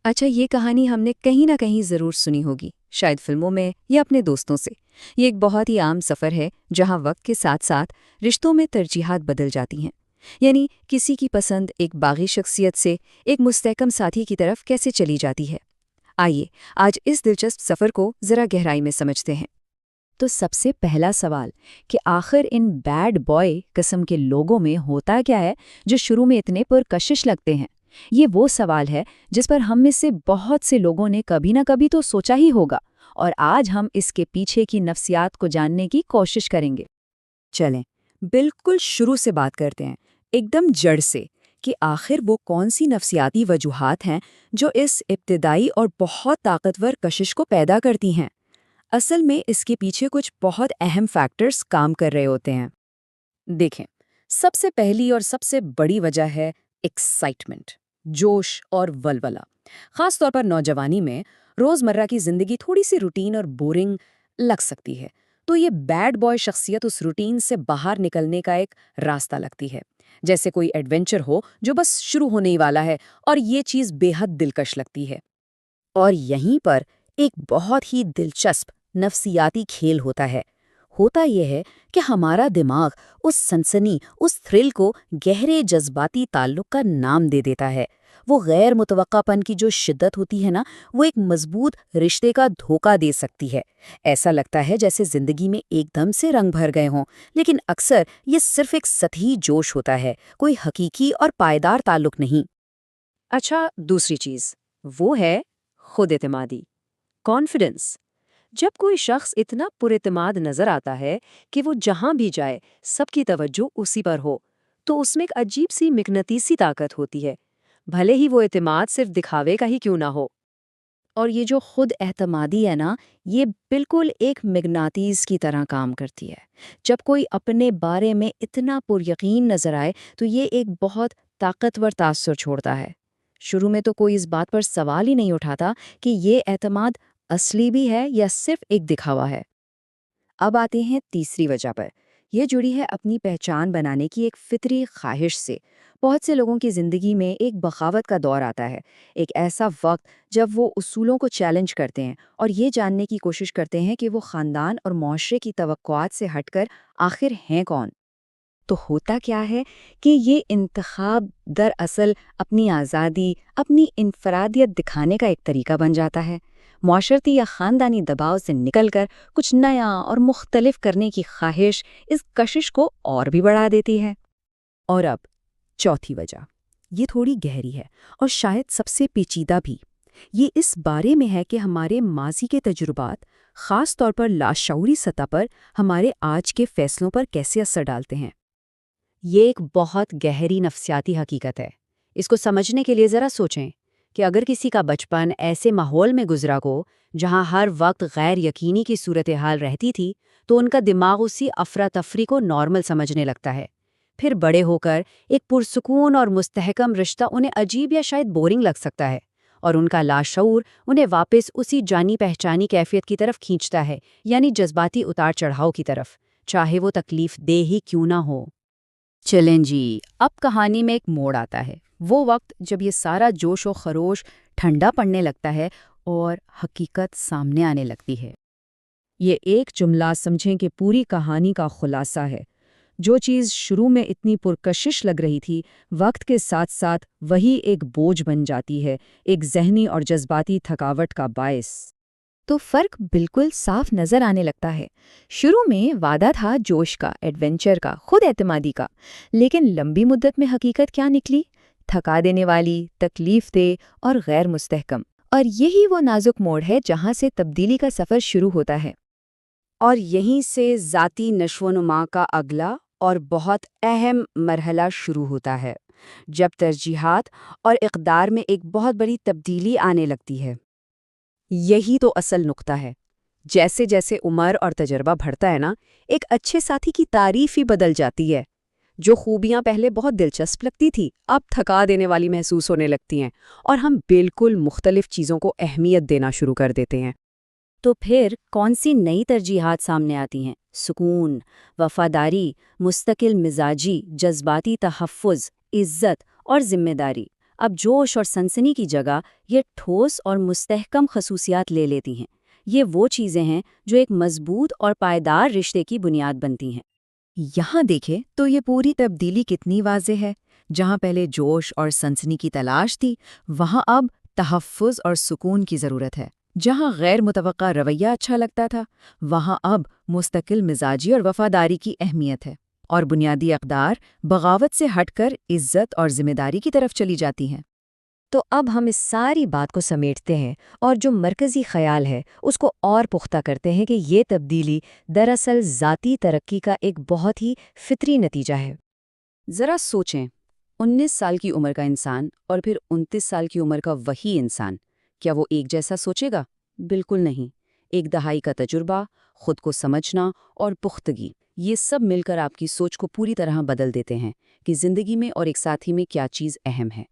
اچھا، یہ کہانی ہم نے کہیں نہ کہیں ضرور سنی ہوگی، شاید فلموں میں یا اپنے دوستوں سے۔ یہ ایک بہت ہی عام سفر ہے جہاں وقت کے ساتھ ساتھ رشتوں میں ترجیحات بدل جاتی ہیں۔ یعنی کسی کی پسند ایک باغی شخصیت سے ایک مستحکم ساتھی کی طرف کیسے چلی جاتی ہے۔ آئیے آج اس دلچسپ سفر کو ذرا گہرائی میں سمجھتے ہیں۔ تو سب سے پہلا سوال کہ آخر ان بیڈ بوائے قسم کے لوگوں میں ہوتا کیا ہے جو شروع میں اتنے پرکشش لگتے ہیں؟ یہ وہ سوال ہے جس پر ہم میں سے بہت سے لوگوں نے کبھی نہ کبھی تو سوچا ہی ہوگا، اور آج ہم اس کے پیچھے کی نفسیات کو جاننے کی کوشش کریں گے۔ چلیں بالکل شروع سے بات کرتے ہیں، ایک دم جڑ سے، کہ آخر وہ کون سی نفسیاتی وجوہات ہیں جو اس ابتدائی اور بہت طاقتور کشش کو پیدا کرتی ہیں۔ اصل میں اس کے پیچھے کچھ بہت اہم فیکٹرز کام کر رہے ہوتے ہیں۔ دیکھیں، سب سے پہلی اور سب سے بڑی وجہ ہے ایکسائٹمنٹ، جوش اور ولولہ۔ خاص طور پر نوجوانی میں روزمرہ کی زندگی تھوڑی سی روٹین اور بورنگ لگ سکتی ہے، تو یہ بیڈ بوائے شخصیت اس روٹین سے باہر نکلنے کا ایک راستہ لگتی ہے، جیسے کوئی ایڈونچر ہو جو بس شروع ہونے ہی والا ہے، اور یہ چیز بے حد دلکش لگتی ہے۔ اور یہیں پر ایک بہت ہی دلچسپ نفسیاتی کھیل ہوتا یہ ہے کہ ہمارا دماغ اس سنسنی، اس تھرل کو گہرے جذباتی تعلق کا نام دے دیتا ہے۔ وہ غیر متوقع پن کی جو شدت ہوتی ہے نا، وہ ایک مضبوط رشتے کا دھوکہ دے سکتی ہے۔ ایسا لگتا ہے جیسے زندگی میں ایک دم سے رنگ بھر گئے ہوں، لیکن اکثر یہ صرف ایک سطحی جوش ہوتا ہے، کوئی حقیقی اور پائیدار تعلق نہیں۔ اچھا، دوسری چیز وہ ہے خود اعتمادی، کانفیڈنس۔ جب کوئی شخص اتنا پر اعتماد نظر آتا ہے کہ وہ جہاں بھی جائے سب کی توجہ اسی پر ہو، تو اس میں ایک عجیب سی مقناطیسی طاقت ہوتی ہے، بھلے ہی وہ اعتماد صرف دکھاوے کا ہی کیوں نہ ہو۔ اور یہ جو خود اعتمادی ہے نا، یہ بالکل ایک مقناطیس کی طرح کام کرتی ہے۔ جب کوئی اپنے بارے میں اتنا پر یقین نظر آئے تو یہ ایک بہت طاقتور تاثر چھوڑتا ہے۔ شروع میں تو کوئی اس بات پر سوال ہی نہیں اٹھاتا کہ یہ اعتماد اصلی بھی ہے یا صرف ایک دکھاوا ہے۔ اب آتے ہیں تیسری وجہ پر۔ یہ جڑی ہے اپنی پہچان بنانے کی ایک فطری خواہش سے۔ بہت سے لوگوں کی زندگی میں ایک بغاوت کا دور آتا ہے، ایک ایسا وقت جب وہ اصولوں کو چیلنج کرتے ہیں اور یہ جاننے کی کوشش کرتے ہیں کہ وہ خاندان اور معاشرے کی توقعات سے ہٹ کر آخر ہیں کون۔ تو ہوتا کیا ہے کہ یہ انتخاب دراصل اپنی آزادی، اپنی انفرادیت دکھانے کا ایک طریقہ بن جاتا ہے۔ معاشرتی یا خاندانی دباؤ سے نکل کر کچھ نیا اور مختلف کرنے کی خواہش اس کشش کو اور بھی بڑھا دیتی ہے۔ اور اب چوتھی وجہ، یہ تھوڑی گہری ہے اور شاید سب سے پیچیدہ بھی۔ یہ اس بارے میں ہے کہ ہمارے ماضی کے تجربات، خاص طور پر لاشعوری سطح پر، ہمارے آج کے فیصلوں پر کیسے اثر ڈالتے ہیں۔ یہ ایک بہت گہری نفسیاتی حقیقت ہے۔ اس کو سمجھنے کے لیے ذرا سوچیں کہ اگر کسی کا بچپن ایسے ماحول میں گزرا ہو جہاں ہر وقت غیر یقینی کی صورتحال رہتی تھی، تو ان کا دماغ اسی افراتفری کو نارمل سمجھنے لگتا ہے۔ پھر بڑے ہو کر ایک پرسکون اور مستحکم رشتہ انہیں عجیب یا شاید بورنگ لگ سکتا ہے، اور ان کا لاشعور انہیں واپس اسی جانی پہچانی کیفیت کی طرف کھینچتا ہے، یعنی جذباتی اتار چڑھاؤ کی طرف، چاہے وہ تکلیف دہ ہی کیوں نہ ہو۔ چلیں جی، اب کہانی میں ایک موڑ آتا ہے، وہ وقت جب یہ سارا جوش و خروش ٹھنڈا پڑنے لگتا ہے اور حقیقت سامنے آنے لگتی ہے۔ یہ ایک جملہ سمجھیں کہ پوری کہانی کا خلاصہ ہے۔ جو چیز شروع میں اتنی پرکشش لگ رہی تھی، وقت کے ساتھ ساتھ وہی ایک بوجھ بن جاتی ہے، ایک ذہنی اور جذباتی تھکاوٹ کا باعث۔ تو فرق بالکل صاف نظر آنے لگتا ہے۔ شروع میں وعدہ تھا جوش کا، ایڈونچر کا، خود اعتمادی کا، لیکن لمبی مدت میں حقیقت کیا نکلی؟ تھکا دینے والی، تکلیف دہ اور غیر مستحکم۔ اور یہی وہ نازک موڑ ہے جہاں سے تبدیلی کا سفر شروع ہوتا ہے۔ اور یہیں سے ذاتی نشو و نما کا اگلا اور بہت اہم مرحلہ شروع ہوتا ہے، جب ترجیحات اور اقدار میں ایک بہت بڑی تبدیلی آنے لگتی ہے۔ یہی تو اصل نقطہ ہے۔ جیسے جیسے عمر اور تجربہ بڑھتا ہے نا، ایک اچھے ساتھی کی تعریف ہی بدل جاتی ہے۔ جو خوبیاں پہلے بہت دلچسپ لگتی تھی، اب تھکا دینے والی محسوس ہونے لگتی ہیں، اور ہم بالکل مختلف چیزوں کو اہمیت دینا شروع کر دیتے ہیں۔ تو پھر کون سی نئی ترجیحات سامنے آتی ہیں؟ سکون، وفاداری، مستقل مزاجی، جذباتی تحفظ، عزت اور ذمہ داری۔ اب جوش اور سنسنی کی جگہ یہ ٹھوس اور مستحکم خصوصیات لے لیتی ہیں۔ یہ وہ چیزیں ہیں جو ایک مضبوط اور پائیدار رشتے کی بنیاد بنتی ہیں۔ یہاں دیکھیں تو یہ پوری تبدیلی کتنی واضح ہے۔ جہاں پہلے جوش اور سنسنی کی تلاش تھی، وہاں اب تحفظ اور سکون کی ضرورت ہے۔ جہاں غیر متوقع رویہ اچھا لگتا تھا، وہاں اب مستقل مزاجی اور وفاداری کی اہمیت ہے، اور بنیادی اقدار بغاوت سے ہٹ کر عزت اور ذمہ داری کی طرف چلی جاتی ہیں۔ تو اب ہم اس ساری بات کو سمیٹتے ہیں اور جو مرکزی خیال ہے اس کو اور پختہ کرتے ہیں کہ یہ تبدیلی دراصل ذاتی ترقی کا ایک بہت ہی فطری نتیجہ ہے۔ ذرا سوچیں، 19 سال کی عمر کا انسان اور پھر 29 سال کی عمر کا وہی انسان، کیا وہ ایک جیسا سوچے گا؟ بالکل نہیں۔ ایک دہائی کا تجربہ، خود کو سمجھنا اور پختگی، یہ سب مل کر آپ کی سوچ کو پوری طرح بدل دیتے ہیں کہ زندگی میں اور ایک ساتھی میں کیا چیز اہم ہے۔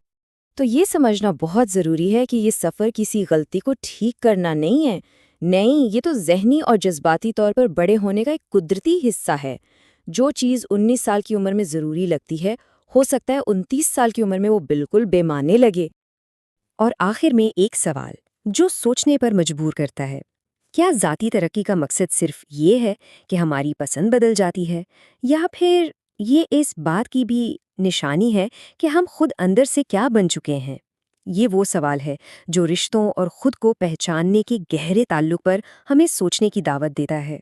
تو یہ سمجھنا بہت ضروری ہے کہ یہ سفر کسی غلطی کو ٹھیک کرنا نہیں ہے، نہیں، یہ تو ذہنی اور جذباتی طور پر بڑے ہونے کا ایک قدرتی حصہ ہے۔ جو چیز 19 سال کی عمر میں ضروری لگتی ہے، ہو سکتا ہے 29 سال کی عمر میں وہ بالکل بے معنی لگے۔ اور آخر میں ایک سوال جو سوچنے پر مجبور کرتا ہے، کیا ذاتی ترقی کا مقصد صرف یہ ہے کہ ہماری پسند بدل جاتی ہے، یا پھر یہ اس بات کی بھی نشانی ہے کہ ہم خود اندر سے کیا بن چکے ہیں؟ یہ وہ سوال ہے جو رشتوں اور خود کو پہچاننے کے گہرے تعلق پر ہمیں سوچنے کی دعوت دیتا ہے۔